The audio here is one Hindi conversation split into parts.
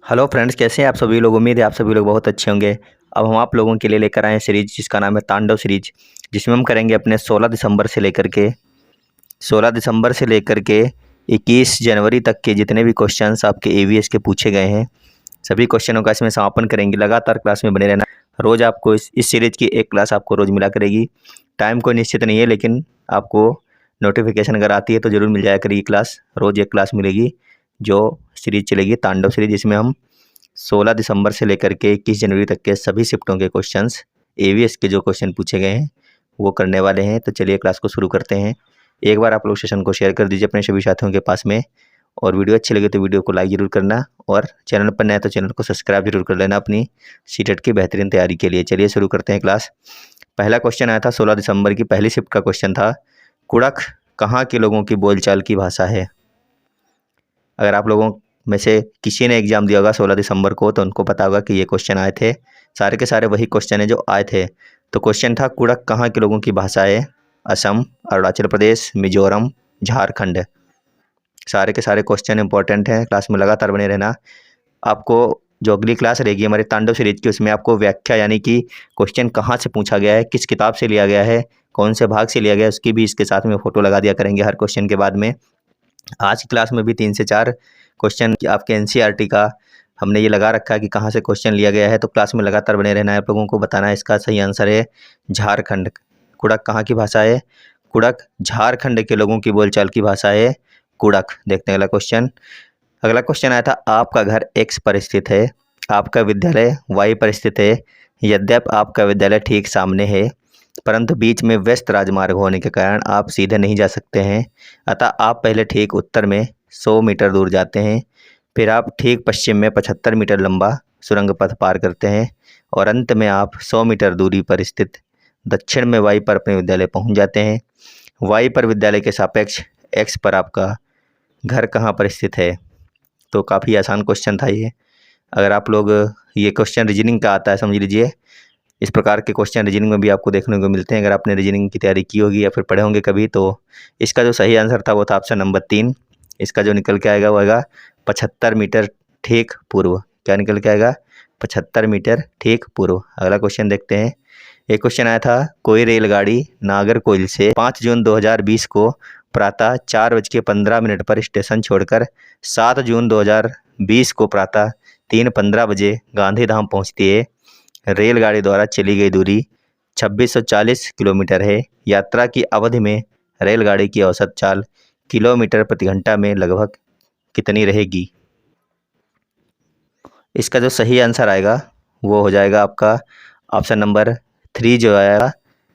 हेलो फ्रेंड्स, कैसे हैं आप सभी लोग। उम्मीद है आप सभी लोग बहुत अच्छे होंगे। अब हम आप लोगों के लिए लेकर आए हैं सीरीज जिसका नाम है तांडव सीरीज, जिसमें हम करेंगे अपने 16 दिसंबर से लेकर के 21 जनवरी तक के जितने भी क्वेश्चंस आपके एवीएस के पूछे गए हैं, सभी क्वेश्चनों का इसमें समापन करेंगे। लगातार क्लास में बने रहना। रोज़ आपको इस सीरीज की एक क्लास आपको रोज़ मिला करेगी। टाइम कोई निश्चित नहीं है, लेकिन आपको नोटिफिकेशन अगर आती है तो ज़रूर मिल जाया करेगी क्लास। रोज़ एक क्लास मिलेगी जो सीरीज चलेगी तांडव सीरीज, जिसमें हम 16 दिसंबर से लेकर के 21 जनवरी तक के सभी शिफ्टों के क्वेश्चंस, एवीएस के जो क्वेश्चन पूछे गए हैं वो करने वाले हैं। तो चलिए क्लास को शुरू करते हैं। एक बार आप लोग सेशन को शेयर कर दीजिए अपने सभी साथियों के पास में, और वीडियो अच्छी लगे तो वीडियो को लाइक ज़रूर करना, और चैनल पर नया तो चैनल को सब्सक्राइब जरूर कर लेना अपनी सीटेट की बेहतरीन तैयारी के लिए। चलिए शुरू करते हैं क्लास। पहला क्वेश्चन आया था 16 दिसंबर की पहली शिफ्ट का क्वेश्चन था, कुड़क कहाँ के लोगों की बोलचाल की भाषा है। अगर आप लोगों में से किसी ने एग्जाम दिया होगा 16 दिसंबर को तो उनको पता होगा कि ये क्वेश्चन आए थे। सारे के सारे वही क्वेश्चन है जो आए थे। तो क्वेश्चन था, कुड़क कहाँ के लोगों की भाषा है। असम, अरुणाचल प्रदेश, मिजोरम, झारखंड। सारे के सारे क्वेश्चन इंपॉर्टेंट हैं, क्लास में लगातार बने रहना। आपको जो अगली क्लास रहेगी हमारी तांडव सीरीज की, उसमें आपको व्याख्या यानी कि क्वेश्चन कहाँ से पूछा गया है, किस किताब से लिया गया है, कौन से भाग से लिया गया है, उसकी भी इसके साथ में फ़ोटो लगा दिया करेंगे हर क्वेश्चन के बाद में। आज की क्लास में भी 3 से 4 क्वेश्चन आपके एनसीईआरटी का हमने ये लगा रखा है कि कहाँ से क्वेश्चन लिया गया है। तो क्लास में लगातार बने रहना है। आप लोगों को बताना है इसका सही आंसर है झारखंड। कुड़क कहाँ की भाषा है। कुड़क झारखंड के लोगों की बोलचाल की भाषा है कुड़क। देखते हैं अगला क्वेश्चन। अगला क्वेश्चन आया था, आपका घर एक्स पर स्थित है, आपका विद्यालय वाई पर स्थित है। यद्यपि आपका विद्यालय ठीक सामने है, परंतु बीच में व्यस्त राजमार्ग होने के कारण आप सीधे नहीं जा सकते हैं। अतः आप पहले ठीक उत्तर में 100 मीटर दूर जाते हैं, फिर आप ठीक पश्चिम में 75 मीटर लंबा सुरंग पथ पार करते हैं, और अंत में आप 100 मीटर दूरी पर स्थित दक्षिण में वाई पर अपने विद्यालय पहुंच जाते हैं। वाई पर विद्यालय के सापेक्ष एक्स पर आपका घर कहाँ पर स्थित है। तो काफ़ी आसान क्वेश्चन था ये। अगर आप लोग, ये क्वेश्चन रीजनिंग का आता है, समझ लीजिए। इस प्रकार के क्वेश्चन रीजनिंग में भी आपको देखने को मिलते हैं। अगर आपने रीजनिंग की तैयारी की होगी या फिर पढ़े होंगे कभी, तो इसका जो सही आंसर था वो था ऑप्शन नंबर 3। इसका जो निकल के आएगा वो आएगा 75 मीटर ठीक पूर्व। क्या निकल के आएगा? 75 मीटर ठीक पूर्व। अगला क्वेश्चन देखते हैं। एक क्वेश्चन आया था, कोई रेलगाड़ी नागरकोइल से 5 जून 2020 को प्रातः 4:15 पर स्टेशन छोड़कर 7 जून 2020 को प्रातः 3:15 बजे गांधीधाम पहुंचती है। रेलगाड़ी द्वारा चली गई दूरी 2640 किलोमीटर है। यात्रा की अवधि में रेलगाड़ी की औसत चाल किलोमीटर प्रति घंटा में लगभग कितनी रहेगी। इसका जो सही आंसर आएगा वो हो जाएगा आपका ऑप्शन नंबर 3 जो आएगा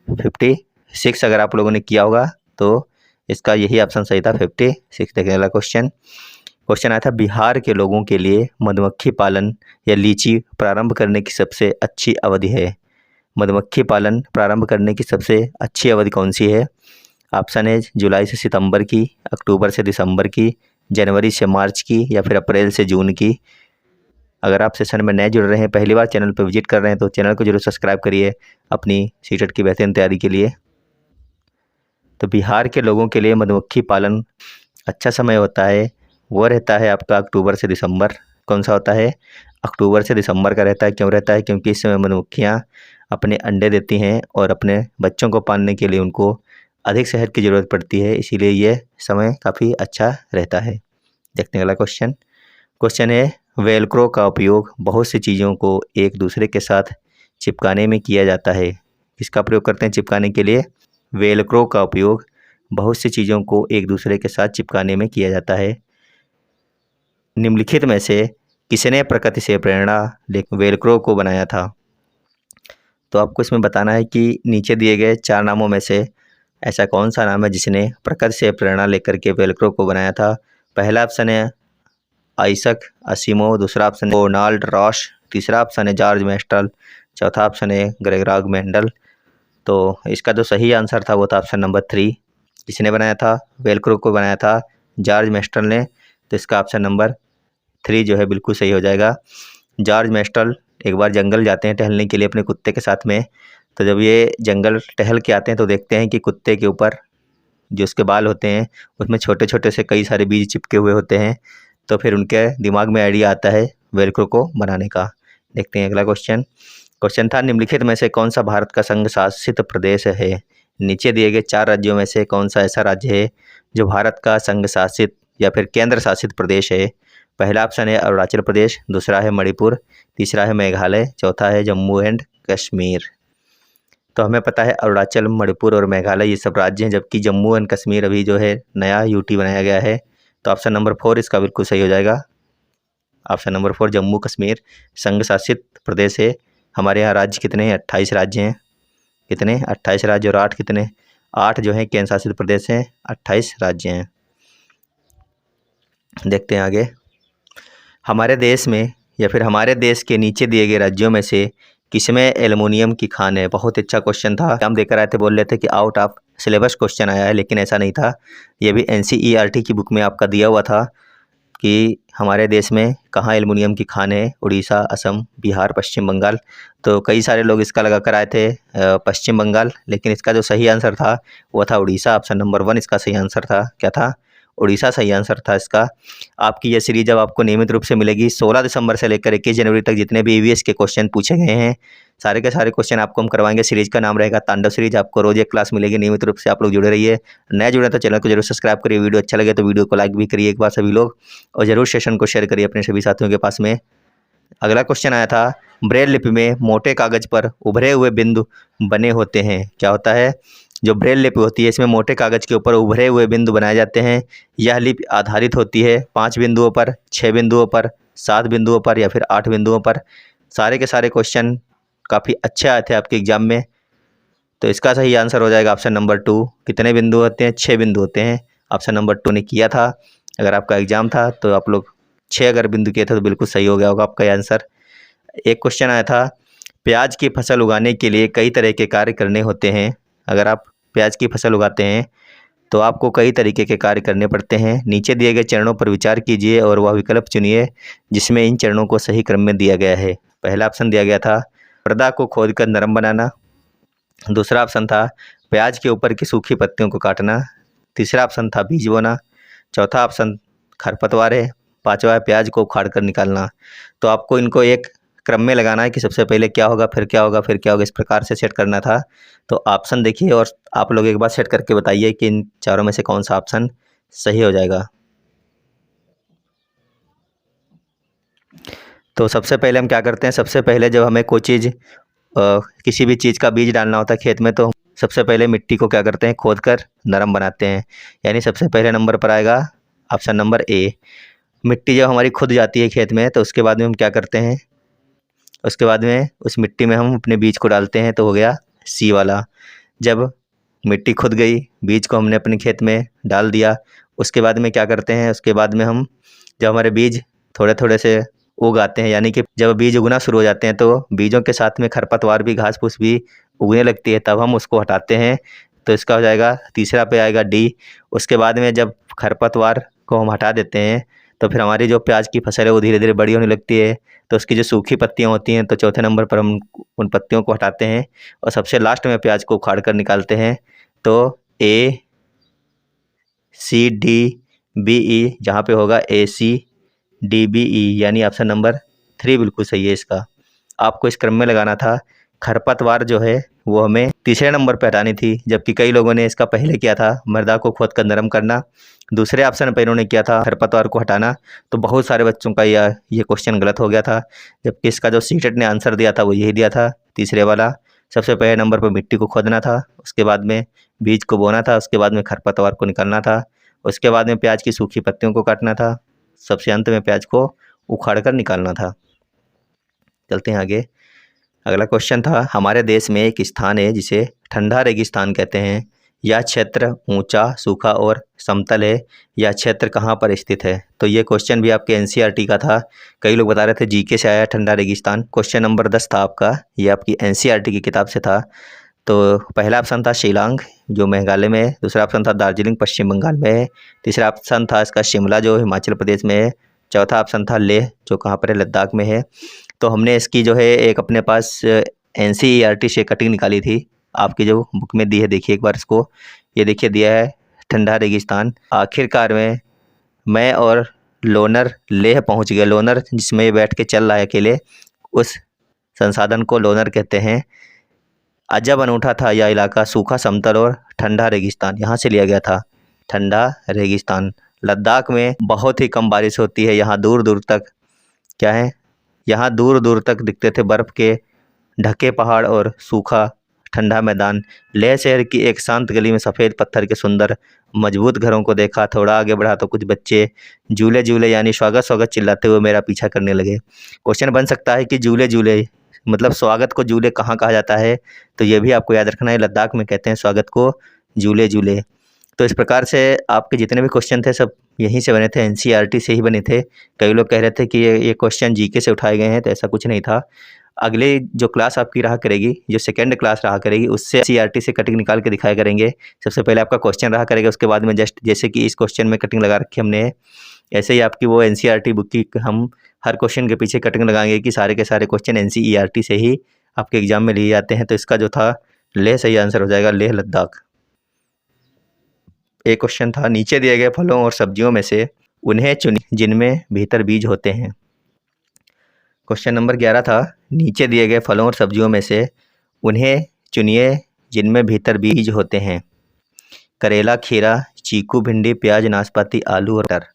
56। अगर आप लोगों ने किया होगा तो इसका यही ऑप्शन सही था, 56। देखने वाला क्वेश्चन आया था, बिहार के लोगों के लिए मधुमक्खी पालन या लीची प्रारंभ करने की सबसे अच्छी अवधि है। मधुमक्खी पालन प्रारंभ करने की सबसे अच्छी अवधि कौन सी है। ऑप्शन है जुलाई से सितंबर की, अक्टूबर से दिसंबर की, जनवरी से मार्च की, या फिर अप्रैल से जून की। अगर आप सेशन में नए जुड़ रहे हैं, पहली बार चैनल पर विजिट कर रहे हैं, तो चैनल को जरूर सब्सक्राइब करिए अपनी सीटेट की बेहतरीन तैयारी के लिए। तो बिहार के लोगों के लिए मधुमक्खी पालन अच्छा समय होता है, वो रहता है आपका अक्टूबर से दिसंबर। कौन सा होता है? अक्टूबर से दिसंबर का रहता है। क्यों रहता है? क्योंकि इस समय मधुमक्खियाँ अपने अंडे देती हैं और अपने बच्चों को पालने के लिए उनको अधिक शहद की ज़रूरत पड़ती है, इसीलिए ये समय काफ़ी अच्छा रहता है। देखने वाला क्वेश्चन है, वेलक्रो का उपयोग बहुत सी चीज़ों को एक दूसरे के साथ चिपकाने में किया जाता है। किसका प्रयोग करते हैं चिपकाने के लिए? वेलक्रो का उपयोग बहुत सी चीज़ों को एक दूसरे के साथ चिपकाने में किया जाता है। निम्नलिखित में से किसने प्रकृति से प्रेरणा लेकर वेलक्रो को बनाया था। तो आपको इसमें बताना है कि नीचे दिए गए 4 नामों में से ऐसा कौन सा नाम है जिसने प्रकृति से प्रेरणा लेकर के वेलक्रो को बनाया था। पहला ऑप्शन है आइजक असिमोव, दूसरा ऑप्शन है रोनाल्ड रॉश, तीसरा ऑप्शन है जॉर्ज मेस्टल, चौथा ऑप्शन है ग्रेगॉर मेंडल। तो इसका जो सही आंसर था वो था ऑप्शन नंबर 3। किसने बनाया था? वेलक्रो को बनाया था जॉर्ज मेस्टल ने। तो इसका ऑप्शन नंबर 3 जो है बिल्कुल सही हो जाएगा। जॉर्ज मेस्टल एक बार जंगल जाते हैं टहलने के लिए अपने कुत्ते के साथ में। तो जब ये जंगल टहल के आते हैं तो देखते हैं कि कुत्ते के ऊपर जो उसके बाल होते हैं उसमें छोटे छोटे से कई सारे बीज चिपके हुए होते हैं। तो फिर उनके दिमाग में आइडिया आता है वेलक्रो को बनाने का। देखते हैं अगला क्वेश्चन। क्वेश्चन था निम्नलिखित में से कौन सा भारत का संघ शासित प्रदेश है। नीचे दिए गए 4 राज्यों में से कौन सा ऐसा राज्य है जो भारत का संघ शासित या फिर केंद्र शासित प्रदेश है। पहला ऑप्शन है अरुणाचल प्रदेश, दूसरा है मणिपुर, तीसरा है मेघालय, चौथा है जम्मू एंड कश्मीर। तो हमें पता है अरुणाचल, मणिपुर और मेघालय ये सब राज्य हैं, जबकि जम्मू एंड कश्मीर अभी जो है नया यूटी बनाया गया है। तो ऑप्शन नंबर 4 इसका बिल्कुल सही हो जाएगा। ऑप्शन नंबर 4 जम्मू कश्मीर संघ शासित प्रदेश है। हमारे यहाँ राज्य कितने हैं? 28 राज्य हैं। कितने? 28 राज्य और 8 कितने? 8 जो हैं केंद्र शासित प्रदेश हैं, 28 राज्य हैं। देखते हैं आगे। हमारे देश में या फिर हमारे देश के नीचे दिए गए राज्यों में से किसमें एल्युमिनियम की खान है। बहुत अच्छा क्वेश्चन था। हम देकर आए थे, बोल रहे थे कि आउट ऑफ सिलेबस क्वेश्चन आया है, लेकिन ऐसा नहीं था। ये भी NCERT की बुक में आपका दिया हुआ था कि हमारे देश में कहाँ एल्युमिनियम की खान है। उड़ीसा, असम, बिहार, पश्चिम बंगाल। तो कई सारे लोग इसका लगा कर आए थे पश्चिम बंगाल, लेकिन इसका जो सही आंसर था वो था उड़ीसा। ऑप्शन नंबर 1 इसका सही आंसर था। क्या था? उड़ीसा सही आंसर था इसका। आपकी ये सीरीज अब आपको नियमित रूप से मिलेगी। 16 दिसंबर से लेकर 21 जनवरी तक जितने भी EVS के क्वेश्चन पूछे गए हैं, सारे के सारे क्वेश्चन आपको हम करवाएंगे। सीरीज का नाम रहेगा तांडव सीरीज। आपको रोज एक क्लास मिलेगी। नियमित रूप से आप लोग जुड़े रहिए। नए जुड़े तो चैनल को जरूर सब्सक्राइब करिए। वीडियो अच्छा लगे तो वीडियो को लाइक भी करिए एक बार सभी लोग, और जरूर सेशन को शेयर करिए अपने सभी साथियों के पास में। अगला क्वेश्चन आया था ब्रेल लिपि में मोटे कागज पर उभरे हुए बिंदु बने होते हैं। क्या होता है? जो ब्रेल लिपि होती है इसमें मोटे कागज के ऊपर उभरे हुए बिंदु बनाए जाते हैं। यह लिपि आधारित होती है 5 बिंदुओं पर, 6 बिंदुओं पर, 7 बिंदुओं पर या फिर 8 बिंदुओं पर। सारे के सारे क्वेश्चन काफ़ी अच्छे आए थे आपके एग्जाम में। तो इसका सही आंसर हो जाएगा ऑप्शन नंबर 2। कितने बिंदु होते हैं? 6 बिंदु होते हैं। ऑप्शन नंबर 2 ने किया था। अगर आपका एग्जाम था तो आप लोग 6 अगर बिंदु किए थे तो बिल्कुल सही हो गया होगा आपका आंसर। एक क्वेश्चन आया था प्याज की फसल उगाने के लिए कई तरह के कार्य करने होते हैं। अगर आप प्याज की फसल उगाते हैं तो आपको कई तरीके के कार्य करने पड़ते हैं। नीचे दिए गए चरणों पर विचार कीजिए और वह विकल्प चुनिए जिसमें इन चरणों को सही क्रम में दिया गया है। पहला ऑप्शन दिया गया था मृदा को खोदकर नरम बनाना। दूसरा ऑप्शन था प्याज के ऊपर की सूखी पत्तियों को काटना। तीसरा ऑप्शन था बीज बोना। चौथा ऑप्शन खरपतवार है। पांचवा है प्याज को उखाड़ कर निकालना। तो आपको इनको एक क्रम में लगाना है कि सबसे पहले क्या होगा, फिर क्या होगा, फिर क्या होगा, इस प्रकार से सेट करना था। तो ऑप्शन देखिए और आप लोग एक बार सेट करके बताइए कि इन चारों में से कौन सा ऑप्शन सही हो जाएगा। तो सबसे पहले हम क्या करते हैं, सबसे पहले जब हमें कोई चीज़ किसी भी चीज़ का बीज डालना होता है खेत में, तो सबसे पहले मिट्टी को क्या करते हैं, खोद कर नरम बनाते हैं। यानी सबसे पहले नंबर पर आएगा ऑप्शन नंबर ए। मिट्टी जब हमारी खुद जाती है खेत में तो उसके बाद में हम क्या करते हैं, उसके बाद में उस मिट्टी में हम अपने बीज को डालते हैं, तो हो गया सी वाला। जब मिट्टी खुद गई, बीज को हमने अपने खेत में डाल दिया, उसके बाद में क्या करते हैं, उसके बाद में हम जब हमारे बीज थोड़े थोड़े से उग आते हैं, यानी कि जब बीज उगना शुरू हो जाते हैं तो बीजों के साथ में खरपतवार भी, घास फूस भी उगने लगती है, तब हम उसको हटाते हैं। तो इसका हो जाएगा तीसरा पे आएगा डी। उसके बाद में जब खरपतवार को हम हटा देते हैं तो फिर हमारी जो प्याज की फसल है वो धीरे धीरे बड़ी होने लगती है। तो उसकी जो सूखी पत्तियां होती हैं तो चौथे नंबर पर हम उन पत्तियों को हटाते हैं और सबसे लास्ट में प्याज को उखाड़ कर निकालते हैं। तो A C D B E जहाँ पे होगा ACDBE, यानी ऑप्शन नंबर 3 बिल्कुल सही है इसका। आपको इस क्रम में लगाना था। खरपतवार जो है वो हमें तीसरे नंबर पर हटानी थी, जबकि कई लोगों ने इसका पहले किया था, मृदा को खोद कर नरम करना। दूसरे ऑप्शन पर इन्होंने किया था खरपतवार को हटाना। तो बहुत सारे बच्चों का ये क्वेश्चन गलत हो गया था, जबकि इसका जो सीटेट ने आंसर दिया था वो यही दिया था, तीसरे वाला। सबसे पहले नंबर पर मिट्टी को खोदना था, उसके बाद में बीज को बोना था, उसके बाद में खरपतवार को निकालना था, उसके बाद में प्याज की सूखी पत्तियों को काटना था, सबसे अंत में प्याज को उखाड़ कर निकालना था। चलते हैं आगे। अगला क्वेश्चन था हमारे देश में एक स्थान है जिसे ठंडा रेगिस्तान कहते हैं। यह क्षेत्र ऊंचा, सूखा और समतल है। यह क्षेत्र कहाँ पर स्थित है? तो ये क्वेश्चन भी आपके NCERT का था। कई लोग बता रहे थे GK से आया ठंडा रेगिस्तान। क्वेश्चन नंबर 10 था आपका, ये आपकी NCERT की किताब से था। तो पहला ऑप्शन था शिलांग जो मेघालय में है। दूसरा ऑप्शन था दार्जिलिंग पश्चिम बंगाल में है। तीसरा ऑप्शन था इसका शिमला जो हिमाचल प्रदेश में है। चौथा ऑप्शन था लेह जो कहाँ पर है, लद्दाख में है। तो हमने इसकी जो है एक अपने पास NCERT से कटिंग निकाली थी, आपकी जो बुक में दी है, देखिए एक बार इसको। ये देखिए दिया है ठंडा रेगिस्तान। आखिरकार में मैं और लोनर लेह पहुंच गया। लोनर जिसमें ये बैठ के चल रहा है अकेले, उस संसाधन को लोनर कहते हैं। अजब अनूठा था यह इलाका, सूखा समतल और ठंडा रेगिस्तान। यहाँ से लिया गया था, ठंडा रेगिस्तान। लद्दाख में बहुत ही कम बारिश होती है। यहाँ दूर दूर तक क्या है, यहाँ दूर दूर तक दिखते थे बर्फ़ के ढके पहाड़ और सूखा ठंडा मैदान। लेह शहर की एक शांत गली में सफ़ेद पत्थर के सुंदर मजबूत घरों को देखा। थोड़ा आगे बढ़ा तो कुछ बच्चे झूले झूले यानी स्वागत स्वागत चिल्लाते हुए मेरा पीछा करने लगे। क्वेश्चन बन सकता है कि झूले झूले मतलब स्वागत को झूले कहाँ कहा जाता है, तो ये भी आपको याद रखना है। लद्दाख में कहते हैं स्वागत को झूले झूले। तो इस प्रकार से आपके जितने भी क्वेश्चन थे सब यहीं से बने थे, एनसीईआरटी से ही बने थे। कई लोग कह रहे थे कि ये क्वेश्चन जीके से उठाए गए हैं, तो ऐसा कुछ नहीं था। अगले जो क्लास आपकी रहा करेगी, जो सेकंड क्लास रहा करेगी, उससे एनसीईआरटी से कटिंग निकाल के दिखाया करेंगे। सबसे पहले आपका क्वेश्चन रहा करेगा, उसके बाद में जस्ट जैसे कि इस क्वेश्चन में कटिंग लगा रखी हमने, ऐसे ही आपकी वो एनसीईआरटी बुक की हम हर क्वेश्चन के पीछे कटिंग लगाएंगे कि सारे के सारे क्वेश्चन एनसीईआरटी से ही आपके एग्जाम में लिए जाते हैं। तो इसका जो था लेह सही आंसर हो जाएगा, लेह लद्दाख। एक क्वेश्चन था, नीचे दिए गए फलों और सब्जियों में से उन्हें चुनिए जिनमें भीतर बीज होते हैं। क्वेश्चन नंबर 11 था, नीचे दिए गए फलों और सब्जियों में से उन्हें चुनिए जिनमें भीतर बीज होते हैं। करेला, खीरा, चीकू, भिंडी, प्याज, नाशपाती, आलू और मटर।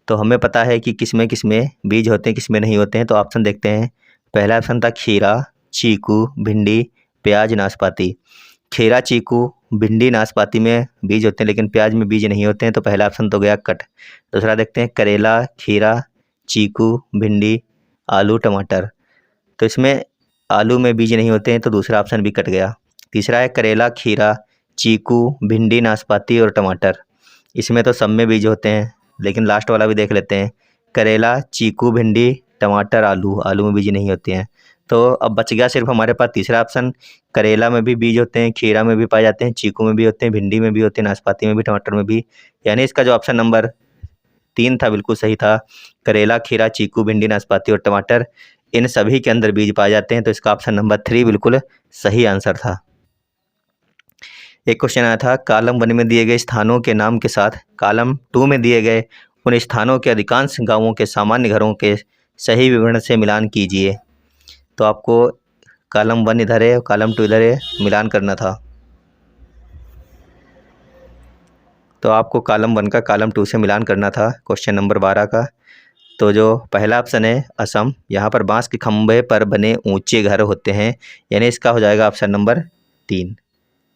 तो हमें पता है कि किसमें किसमें बीज होते हैं, किसमें नहीं होते हैं। तो ऑप्शन देखते हैं। पहला ऑप्शन था खीरा, चीकू, भिंडी, प्याज, नाशपाती। खीरा, चीकू, भिंडी, नाशपाती में बीज होते हैं लेकिन प्याज में बीज नहीं होते हैं, तो पहला ऑप्शन तो गया कट। दूसरा देखते हैं, करेला, खीरा, चीकू, भिंडी, आलू, टमाटर। तो इसमें आलू में बीज नहीं होते हैं, तो दूसरा ऑप्शन भी कट गया। तीसरा है करेला, खीरा, चीकू, भिंडी, नाशपाती और टमाटर। इसमें तो सब में बीज होते हैं, लेकिन लास्ट वाला भी देख लेते हैं। करेला, चीकू, भिंडी, टमाटर, आलू, आलू में बीज नहीं होते हैं। तो अब बच गया सिर्फ हमारे पास तीसरा ऑप्शन। करेला में भी बीज होते हैं, खीरा में भी पाए जाते हैं, चीकू में भी होते हैं, भिंडी में भी होते हैं, नाशपाती में भी, टमाटर में भी। यानी इसका जो ऑप्शन नंबर 3 था बिल्कुल सही था। करेला, खीरा, चीकू, भिंडी, नाशपाती और टमाटर, इन सभी के अंदर बीज पाए जाते हैं। तो इसका ऑप्शन नंबर 3 बिल्कुल सही आंसर था। एक क्वेश्चन आया था, कॉलम 1 में दिए गए स्थानों के नाम के साथ कॉलम 2 में दिए गए उन स्थानों के अधिकांश गांवों के सामान्य घरों के सही विवरण से मिलान कीजिए। तो आपको कॉलम 1 इधर है और कॉलम 2 इधर है, मिलान करना था। तो आपको कॉलम 1 का कॉलम 2 से मिलान करना था क्वेश्चन नंबर 12 का। तो जो पहला ऑप्शन है असम, यहाँ पर बांस के खंभे पर बने ऊंचे घर होते हैं, यानी इसका हो जाएगा ऑप्शन नंबर 3।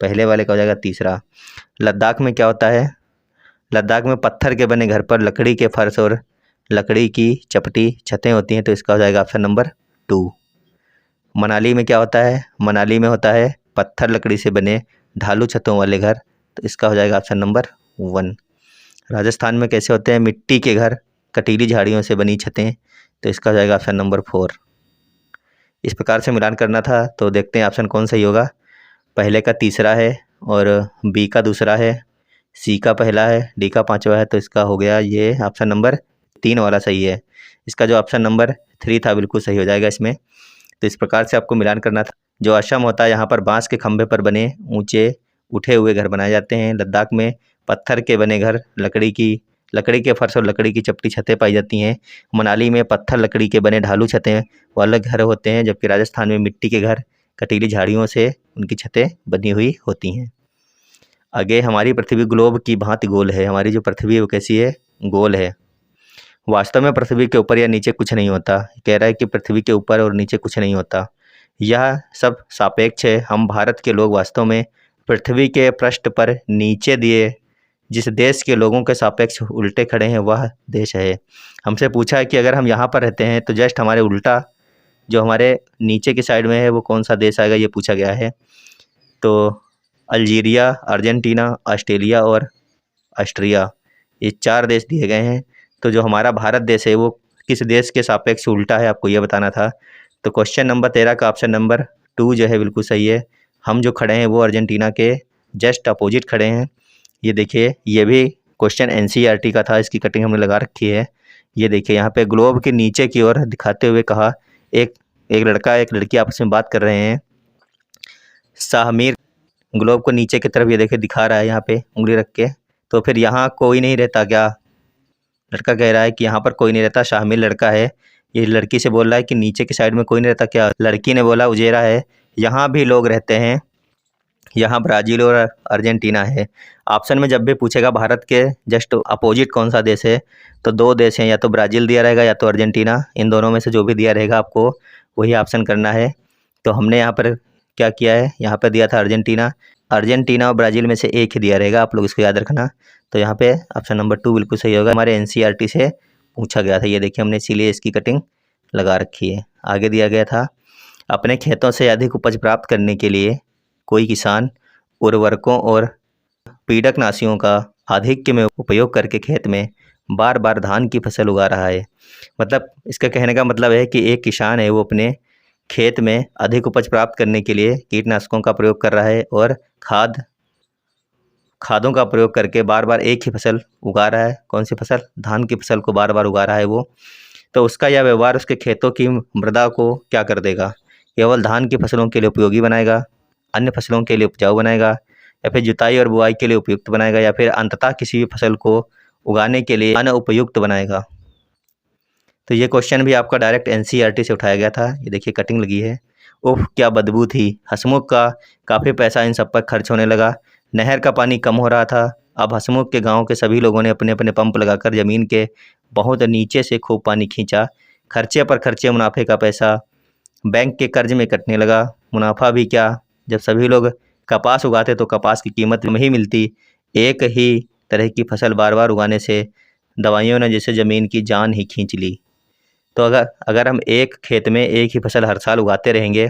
पहले वाले का हो जाएगा तीसरा। लद्दाख में क्या होता है, लद्दाख में पत्थर के बने घर पर लकड़ी के फर्श और लकड़ी की चपटी छतें होती हैं, तो इसका हो जाएगा ऑप्शन नंबर 2। मनाली में क्या होता है, मनाली में होता है पत्थर लकड़ी से बने ढालू छतों वाले घर, तो इसका हो जाएगा ऑप्शन नंबर 1। राजस्थान में कैसे होते हैं, मिट्टी के घर, कटीली झाड़ियों से बनी छतें, तो इसका हो जाएगा ऑप्शन नंबर 4। इस प्रकार से मिलान करना था। तो देखते हैं ऑप्शन कौन सही होगा। पहले का तीसरा है और बी का दूसरा है, सी का पहला है, डी का पांचवा है, तो इसका हो गया ये ऑप्शन नंबर 3 वाला सही है। इसका जो ऑप्शन नंबर 3 था बिल्कुल सही हो जाएगा इसमें। तो इस प्रकार से आपको मिलान करना था। जो असम होता है, यहाँ पर बांस के खंभे पर बने ऊंचे उठे हुए घर बनाए जाते हैं। लद्दाख में पत्थर के बने घर, लकड़ी के फर्श और लकड़ी की चपटी छतें पाई जाती हैं। मनाली में पत्थर लकड़ी के बने ढालू छतें वाले घर होते हैं, जबकि राजस्थान में मिट्टी के घर, कटीली झाड़ियों से उनकी छतें बनी हुई होती हैं। आगे, हमारी पृथ्वी ग्लोब की भांति गोल है। हमारी जो पृथ्वी है वो कैसी है, गोल है। वास्तव में पृथ्वी के ऊपर या नीचे कुछ नहीं होता। कह रहा है कि पृथ्वी के ऊपर और नीचे कुछ नहीं होता, यह सब सापेक्ष है। हम भारत के लोग वास्तव में पृथ्वी के पृष्ठ पर नीचे दिए जिस देश के लोगों के सापेक्ष उल्टे खड़े हैं वह देश है। हमसे पूछा है कि अगर हम यहाँ पर रहते हैं तो जस्ट हमारे उल्टा जो हमारे नीचे की साइड में है वो कौन सा देश आएगा, ये पूछा गया है। तो अल्जीरिया, अर्जेंटीना, ऑस्ट्रेलिया और ऑस्ट्रिया, ये 4 देश दिए गए हैं। तो जो हमारा भारत देश है वो किस देश के सापेक्ष उल्टा है, आपको ये बताना था। तो क्वेश्चन नंबर 13 का ऑप्शन नंबर 2 जो है बिल्कुल सही है। हम जो खड़े हैं वो अर्जेंटीना के जस्ट अपोजिट खड़े हैं। ये देखिए, ये भी क्वेश्चन एनसीईआरटी का था, इसकी कटिंग हमने लगा रखी है। ये देखिए, यहाँ पे ग्लोब के नीचे की ओर दिखाते हुए कहा, एक लड़का एक लड़की आपस में बात कर रहे हैं। शाहमीर ग्लोब को नीचे की तरफ ये देखिए दिखा रहा है यहाँ पे उंगली रख के। तो फिर यहाँ कोई नहीं रहता क्या, लड़का कह रहा है कि यहाँ पर कोई नहीं रहता, शामिल लड़का है। ये लड़की से बोल रहा है कि नीचे की साइड में कोई नहीं रहता क्या? लड़की ने बोला उजेरा है, यहाँ भी लोग रहते हैं, यहाँ ब्राज़ील और अर्जेंटीना है। ऑप्शन में जब भी पूछेगा भारत के जस्ट अपोजिट कौन सा देश है, तो दो देश हैं, या तो ब्राज़ील दिया रहेगा या तो अर्जेंटीना। इन दोनों में से जो भी दिया रहेगा आपको वही ऑप्शन करना है। तो हमने यहाँ पर क्या किया है, यहाँ पर दिया था अर्जेंटीना। अर्जेंटीना और ब्राज़ील में से एक ही दिया रहेगा, आप लोग इसको याद रखना। तो यहाँ पे ऑप्शन नंबर 2 बिल्कुल सही होगा। हमारे एनसीईआरटी से पूछा गया था, ये देखिए हमने इसीलिए इसकी कटिंग लगा रखी है। आगे दिया गया था, अपने खेतों से अधिक उपज प्राप्त करने के लिए कोई किसान उर्वरकों और पीड़कनाशियों का आधिक्य में उपयोग करके खेत में बार बार धान की फसल उगा रहा है। मतलब इसका कहने का मतलब है कि एक किसान है, वो अपने खेत में अधिक उपज प्राप्त करने के लिए कीटनाशकों का प्रयोग कर रहा है और खादों का प्रयोग करके बार बार एक ही फसल उगा रहा है। कौन सी फसल? धान की फसल को बार बार उगा रहा है वो। तो उसका यह व्यवहार उसके खेतों की मृदा को क्या कर देगा? केवल धान की फसलों के लिए उपयोगी बनाएगा, अन्य फसलों के लिए उपजाऊ बनाएगा, या फिर जुताई और बुआई के लिए उपयुक्त बनाएगा, या फिर अंततः किसी भी फसल को उगाने के लिए अनुपयुक्त बनाएगा। तो ये क्वेश्चन भी आपका डायरेक्ट एनसीईआरटी से उठाया गया था। ये देखिए कटिंग लगी है। उफ क्या बदबू थी, हंसमुख का काफ़ी पैसा इन सब पर खर्च होने लगा। नहर का पानी कम हो रहा था। अब हंसमुख के गांव के सभी लोगों ने अपने अपने पंप लगाकर ज़मीन के बहुत नीचे से खूब पानी खींचा। खर्चे पर खर्चे, मुनाफे का पैसा बैंक के कर्ज में कटने लगा। मुनाफा भी क्या, जब सभी लोग कपास उगाते तो कपास की कीमत में ही मिलती। एक ही तरह की फसल बार बार उगाने से दवाइयों ने जैसे ज़मीन की जान ही खींच ली। तो अगर हम एक खेत में एक ही फसल हर साल उगाते रहेंगे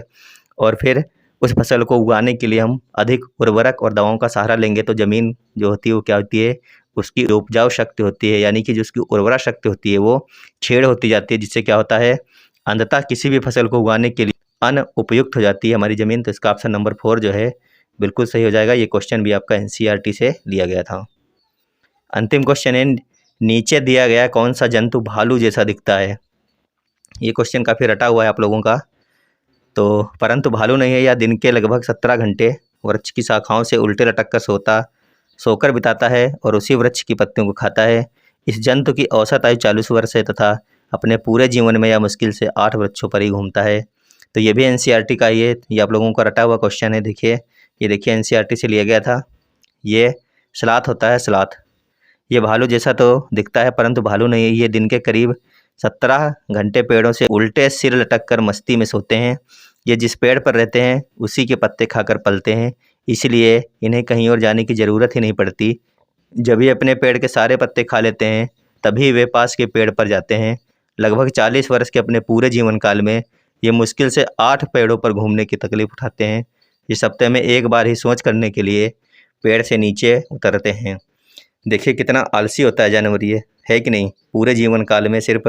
और फिर उस फसल को उगाने के लिए हम अधिक उर्वरक और दवाओं का सहारा लेंगे, तो ज़मीन जो होती है वो क्या होती है, उसकी जो उपजाऊ शक्ति होती है, यानी कि जो उसकी उर्वरा शक्ति होती है वो छेड़ होती जाती है, जिससे क्या होता है, अंततः किसी भी फसल को उगाने के लिए अनुपयुक्त हो जाती है हमारी ज़मीन। तो इसका ऑप्शन नंबर 4 जो है बिल्कुल सही हो जाएगा। ये क्वेश्चन भी आपका एनसीईआरटी से लिया गया था। अंतिम क्वेश्चन है, नीचे दिया गया कौन सा जंतु भालू जैसा दिखता है? ये क्वेश्चन काफ़ी रटा हुआ है आप लोगों का। तो परंतु भालू नहीं है। यह दिन के लगभग 17 घंटे वृक्ष की शाखाओं से उल्टे लटक कर सोकर बिताता है और उसी वृक्ष की पत्तियों को खाता है। इस जंतु की औसत आयु 40 वर्ष है तथा अपने पूरे जीवन में यह मुश्किल से 8 वृक्षों पर ही घूमता है। तो ये भी एनसीईआरटी का ये आप लोगों का रटा हुआ क्वेश्चन है। देखिए ये देखिए एनसीईआरटी से लिया गया था। ये सलाथ होता है, सलाथ। ये भालू जैसा तो दिखता है परंतु भालू नहीं है। ये दिन के करीब 17 घंटे पेड़ों से उल्टे सिर लटक कर मस्ती में सोते हैं। ये जिस पेड़ पर रहते हैं उसी के पत्ते खाकर पलते हैं, इसलिए इन्हें कहीं और जाने की ज़रूरत ही नहीं पड़ती। जब ये अपने पेड़ के सारे पत्ते खा लेते हैं तभी वे पास के पेड़ पर जाते हैं। लगभग 40 वर्ष के अपने पूरे जीवन काल में ये मुश्किल से 8 पेड़ों पर घूमने की तकलीफ उठाते हैं। इस हफ्ते में एक बार ही सोच करने के लिए पेड़ से नीचे उतरते हैं। देखिए कितना आलसी होता है जानवर ये, है कि नहीं? पूरे जीवन काल में सिर्फ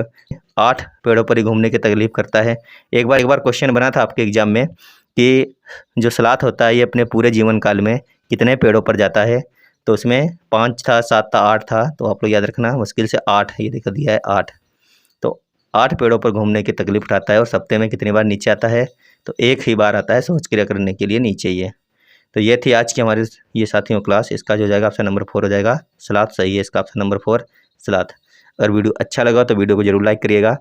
8 पेड़ों पर ही घूमने की तकलीफ करता है। एक बार क्वेश्चन बना था आपके एग्जाम में कि जो सलाथ होता है ये अपने पूरे जीवन काल में कितने पेड़ों पर जाता है, तो उसमें 5 था, 7 था, 8 था। तो आप लोग याद रखना मुश्किल से 8, ये देखा दिया है 8। तो 8 पेड़ों पर घूमने की तकलीफ उठाता है और सप्ते में कितनी बार नीचे आता है, तो एक ही बार आता है सोच क्रिया करने के लिए नीचे ही है। तो ये थी आज की हमारी ये साथियों क्लास। इसका जो जाएगा ऑप्शन नंबर 4 हो जाएगा, सलाथ सही है इसका ऑप्शन नंबर 4 सलाथ। अगर वीडियो अच्छा लगा तो वीडियो को जरूर लाइक करिएगा,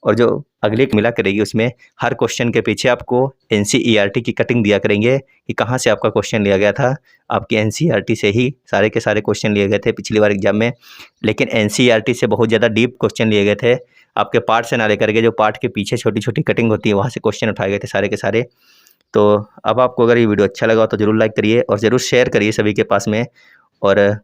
और जो अगली मिला करेगी उसमें हर क्वेश्चन के पीछे आपको एनसीईआरटी की कटिंग दिया करेंगे कि कहाँ से आपका क्वेश्चन लिया गया था। आपकी एनसीईआरटी से ही सारे के सारे क्वेश्चन लिए गए थे पिछली बार एग्जाम में, लेकिन एनसीईआरटी से बहुत ज़्यादा डीप क्वेश्चन लिए गए थे। आपके पार्ट से ना लेकर के जो पार्ट के पीछे छोटी छोटी कटिंग होती है वहाँ से क्वेश्चन उठाए गए थे सारे के सारे। तो अब आपको अगर ये वीडियो अच्छा लगा तो ज़रूर लाइक करिए और ज़रूर शेयर करिए सभी के पास में, और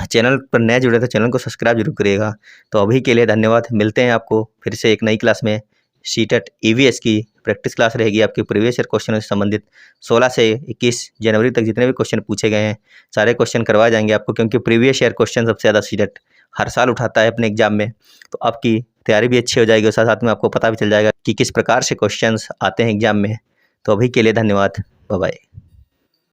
चैनल पर नए जुड़े तो चैनल को सब्सक्राइब जरूर करिएगा। तो अभी के लिए धन्यवाद। मिलते हैं आपको फिर से एक नई क्लास में। सीटेट ईवीएस की प्रैक्टिस क्लास रहेगी आपकी प्रीवियस ईयर क्वेश्चनों से संबंधित। 16 से 21 जनवरी तक जितने भी क्वेश्चन पूछे गए हैं सारे क्वेश्चन करवाए जाएंगे आपको, क्योंकि प्रीवियस ईयर क्वेश्चन सबसे ज़्यादा सीटेट हर साल उठाता है अपने एग्जाम में। तो आपकी तैयारी भी अच्छी हो जाएगी और साथ साथ में आपको पता भी चल जाएगा कि किस प्रकार से क्वेश्चन आते हैं एग्जाम में। तो अभी के लिए धन्यवाद, बाय बाय।